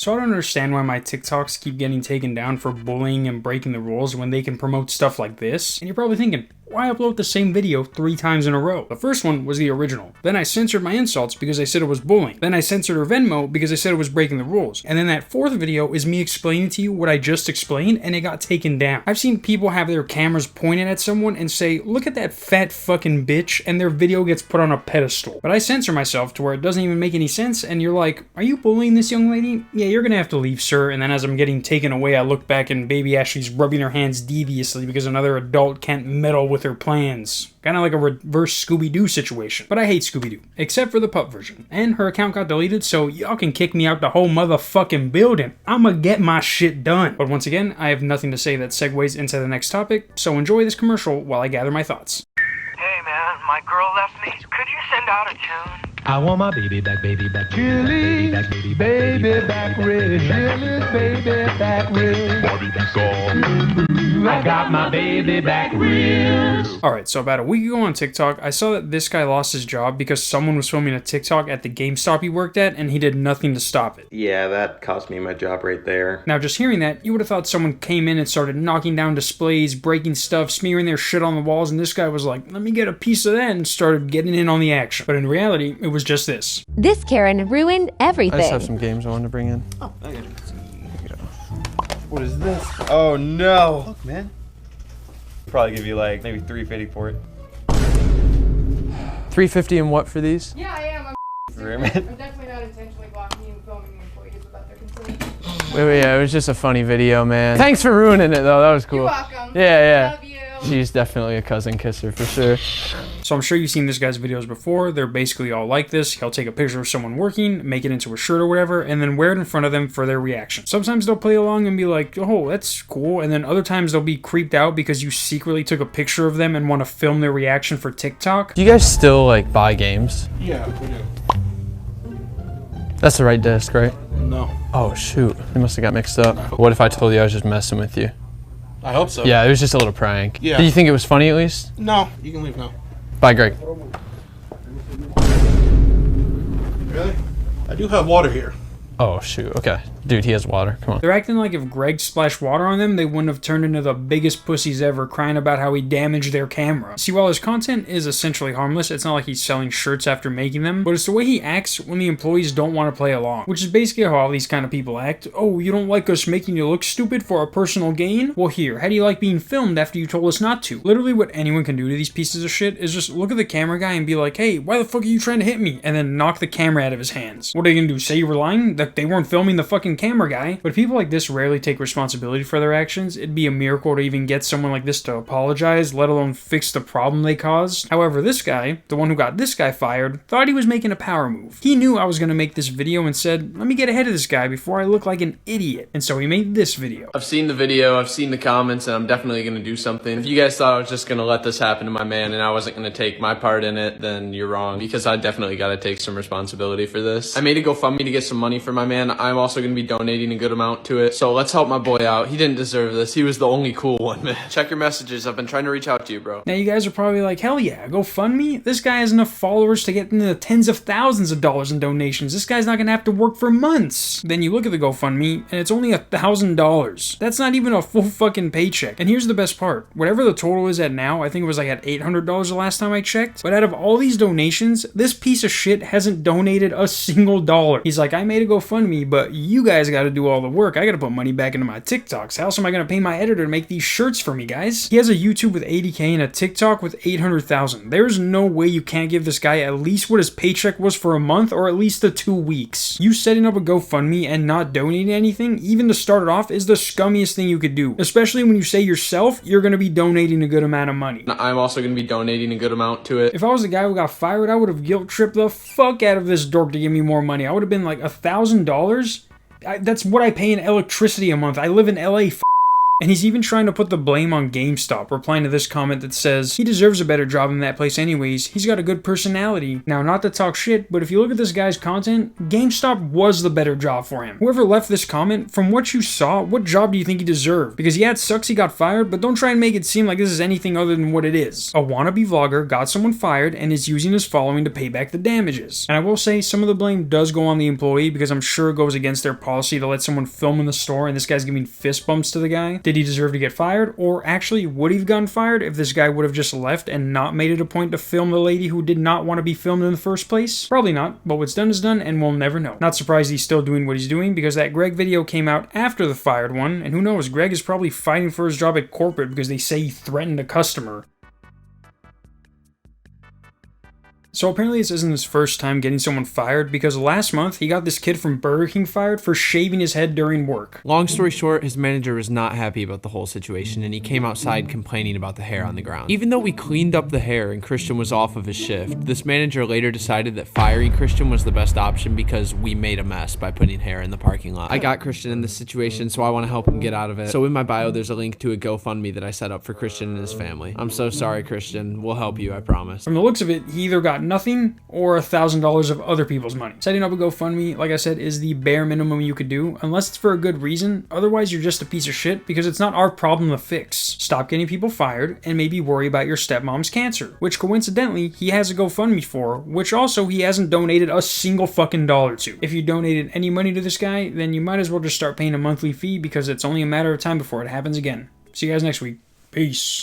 So I don't understand why my TikToks keep getting taken down for bullying and breaking the rules when they can promote stuff like this. And you're probably thinking, why upload the same video 3 times in a row? The first one was the original. Then I censored my insults because I said it was bullying. Then I censored her Venmo because I said it was breaking the rules. And then that 4th video is me explaining to you what I just explained, and it got taken down. I've seen people have their cameras pointed at someone and say, look at that fat fucking bitch, and their video gets put on a pedestal. But I censor myself to where it doesn't even make any sense, and you're like, are you bullying this young lady? Yeah, you're gonna have to leave, sir. And then as I'm getting taken away, I look back and baby Ashley's rubbing her hands deviously because another adult can't meddle with her plans. Kind of like a reverse Scooby-Doo situation. But I hate Scooby-Doo, except for the pup version. And her account got deleted, so y'all can kick me out the whole motherfucking building. I'ma get my shit done. But once again, I have nothing to say that segues into the next topic, so enjoy this commercial while I gather my thoughts. Hey man, my girl left me. Could you send out a tune? I want my baby back, baby back, Chili, baby back red, chili, baby back red. I got my baby back real. Alright, so about a week ago on TikTok, I saw that this guy lost his job because someone was filming a TikTok at the GameStop he worked at, and he did nothing to stop it. Yeah, that cost me my job right there. Now, just hearing that, you would have thought someone came in and started knocking down displays, breaking stuff, smearing their shit on the walls, and this guy was like, let me get a piece of that, and started getting in on the action. But in reality, it was just this. This Karen ruined everything. I just have some games I wanted to bring in. Oh, I got it. What is this? Oh no! Look, man. Probably give you like maybe $3.50 for it. $3.50 and what for these? Yeah, I am. I'm definitely not intentionally blocking you and filming the employees without their consent. Wait, yeah, it was just a funny video, man. Thanks for ruining it, though. That was cool. You're welcome. Yeah. Love you. She's definitely a cousin kisser for sure. So I'm sure you've seen this guy's videos before. They're basically all like this. He'll take a picture of someone working, make it into a shirt or whatever, and then wear it in front of them for their reaction. Sometimes they'll play along and be like, oh, that's cool. And then other times they'll be creeped out because you secretly took a picture of them and want to film their reaction for TikTok. Do you guys still, like, buy games? Yeah, we do. That's the right disc, right? No. Oh, shoot. We must have got mixed up. What if I told you I was just messing with you? I hope so. Yeah, it was just a little prank. Yeah. Did you think it was funny at least? No, you can leave now. Bye, Greg. Really? I do have water here. Oh, shoot. Okay. Dude, he has water. Come on. They're acting like if Greg splashed water on them, they wouldn't have turned into the biggest pussies ever, crying about how he damaged their camera. See, while his content is essentially harmless, it's not like he's selling shirts after making them, but it's the way he acts when the employees don't want to play along, which is basically how all these kind of people act. Oh, you don't like us making you look stupid for our personal gain? Well, here, how do you like being filmed after you told us not to? Literally what anyone can do to these pieces of shit is just look at the camera guy and be like, hey, why the fuck are you trying to hit me? And then knock the camera out of his hands. What are you gonna do, say you were lying? That they weren't filming the fucking camera guy? But people like this rarely take responsibility for their actions. It'd be a miracle to even get someone like this to apologize, let alone fix the problem they caused. However, this guy, the one who got this guy fired, thought he was making a power move. He knew I was gonna make this video and said, let me get ahead of this guy before I look like an idiot. And so he made this video. I've seen the video, I've seen the comments, and I'm definitely gonna do something. If you guys thought I was just gonna let this happen to my man and I wasn't gonna take my part in it, then you're wrong, because I definitely gotta take some responsibility for this. I made a GoFundMe to get some money for my man. I'm also gonna be donating a good amount to it. So let's help my boy out. He didn't deserve this. He was the only cool one, man. Check your messages. I've been trying to reach out to you, bro. Now you guys are probably like, hell yeah, GoFundMe? This guy has enough followers to get into the tens of thousands of dollars in donations. This guy's not gonna have to work for months. Then you look at the GoFundMe and it's only $1,000. That's not even a full fucking paycheck. And here's the best part. Whatever the total is at now, I think it was like at $800 the last time I checked. But out of all these donations, this piece of shit hasn't donated a single dollar. He's like, I made a GoFundMe, but you guys gotta do all the work. I gotta put money back into my TikToks. How else am I gonna pay my editor to make these shirts for me, guys? He has a YouTube with 80K and a TikTok with 800,000. There's no way you can't give this guy at least what his paycheck was for a month or at least the 2 weeks. You setting up a GoFundMe and not donating anything, even to start it off, is the scummiest thing you could do. Especially when you say yourself, you're gonna be donating a good amount of money. I'm also gonna be donating a good amount to it. If I was the guy who got fired, I would have guilt tripped the fuck out of this dork to give me more money. I would have been like $1,000. That's what I pay in electricity a month. I live in LA. And he's even trying to put the blame on GameStop, replying to this comment that says, he deserves a better job in that place anyways, he's got a good personality. Now, not to talk shit, but if you look at this guy's content, GameStop was the better job for him. Whoever left this comment, from what you saw, what job do you think he deserved? Because yeah, it sucks he got fired, but don't try and make it seem like this is anything other than what it is. A wannabe vlogger got someone fired and is using his following to pay back the damages. And I will say, some of the blame does go on the employee because I'm sure it goes against their policy to let someone film in the store, and this guy's giving fist bumps to the guy. Did he deserve to get fired? Or actually, would he have gotten fired if this guy would have just left and not made it a point to film the lady who did not want to be filmed in the first place? Probably not, but what's done is done and we'll never know. Not surprised he's still doing what he's doing because that Greg video came out after the fired one, and who knows, Greg is probably fighting for his job at corporate because they say he threatened a customer. So apparently this isn't his first time getting someone fired, because last month he got this kid from Burger King fired for shaving his head during work. Long story short, his manager was not happy about the whole situation and he came outside complaining about the hair on the ground. Even though we cleaned up the hair and Christian was off of his shift, this manager later decided that firing Christian was the best option because we made a mess by putting hair in the parking lot. I got Christian in this situation, so I want to help him get out of it. So in my bio, there's a link to a GoFundMe that I set up for Christian and his family. I'm so sorry, Christian. We'll help you, I promise. From the looks of it, he either got nothing or $1,000 of other people's money. Setting up a GoFundMe, like I said, is the bare minimum you could do, unless it's for a good reason. Otherwise, you're just a piece of shit because it's not our problem to fix. Stop getting people fired and maybe worry about your stepmom's cancer, which coincidentally, he has a GoFundMe for, which also he hasn't donated a single fucking dollar to. If you donated any money to this guy, then you might as well just start paying a monthly fee because it's only a matter of time before it happens again. See you guys next week. Peace.